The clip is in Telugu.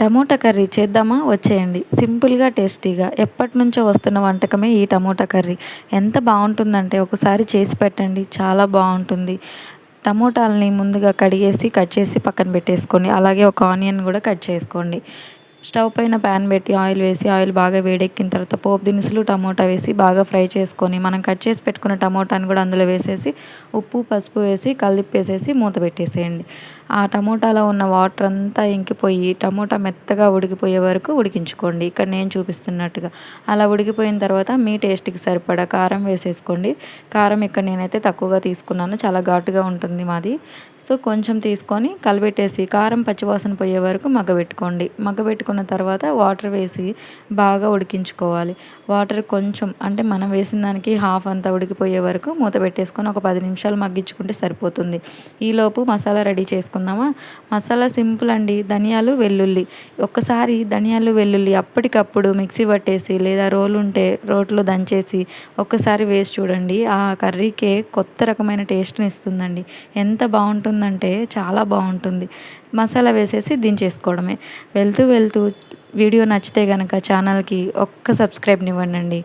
టమోటా కర్రీ చేద్దామా? వచ్చేయండి. సింపుల్‌గా, టేస్టీగా ఎప్పటినుంచో వస్తున్న వంటకమే ఈ టమోటా కర్రీ. ఎంత బావుంటుందంటే ఒకసారి చేసి పెట్టండి. చాలా బావుంటుంది. టమోటాలని ముందుగా కడిగేసి, కట్ చేసి పక్కన పెట్టేసుకోండి. అలాగే ఒక ఆనియన్ గూడా కట్ చేసుకోండి. స్టవ్ పైన ప్యాన్ పెట్టి ఆయిల్ వేసి, ఆయిల్ బాగా వేడెక్కిన తర్వాత పోపు దినుసులు, టమోటా వేసి బాగా ఫ్రై చేసుకొని, మనం కట్ చేసి పెట్టుకున్న టమోటాని కూడా అందులో వేసేసి, ఉప్పు, పసుపు వేసి కలిపేసేసి మూత పెట్టేసేయండి. ఆ టమోటాలో ఉన్న వాటర్ అంతా ఇంకిపోయి టమోటా మెత్తగా ఉడికిపోయే వరకు ఉడికించుకోండి. ఇక్కడ నేను చూపిస్తున్నట్టుగా. అలా ఉడికిపోయిన తర్వాత మీ టేస్ట్‌కి సరిపడా కారం వేసేసుకోండి. కారం ఇక్కడ నేనైతే తక్కువగా తీసుకున్నాను. చాలా ఘాటుగా ఉంటుంది మాది. సో, కొంచెం తీసుకొని కలిపెట్టేసి కారం పచ్చివాసన పోయే వరకు మగ్గబెట్టుకోండి. మగ్గబెట్టుకున్న తర్వాత వాటర్ వేసి బాగా ఉడికించుకోవాలి. వాటర్ కొంచెం అంటే మనం వేసిన దానికి హాఫ్ అంతా ఉడికిపోయే వరకు మూత పెట్టేసుకొని ఒక 10 నిమిషాలు మగ్గించుకుంటే సరిపోతుంది. ఈలోపు మసాలా రెడీ చేసుకుందామా? మసాలా సింపుల్ అండి. ధనియాలు, వెల్లుల్లి. ఒక్కసారి ధనియాలు, వెల్లుల్లి అప్పటికప్పుడు మిక్సీ పట్టేసి లేదా రోలు ఉంటే రోట్లో దంచేసి ఒక్కసారి వేసి చూడండి. ఆ కర్రీకే కొత్త రకమైన టేస్ట్‌ని ఇస్తుందండి. ఎంత బావుంటుందంటే చాలా బావుంటుంది. మసాలా వేసేసి దించేసుకోవడమే. వెళ్తూ వెళ్తూ వీడియో నచ్చితే గనక ఛానల్‌కి ఒక్క సబ్స్క్రైబ్‌నివ్వండండి.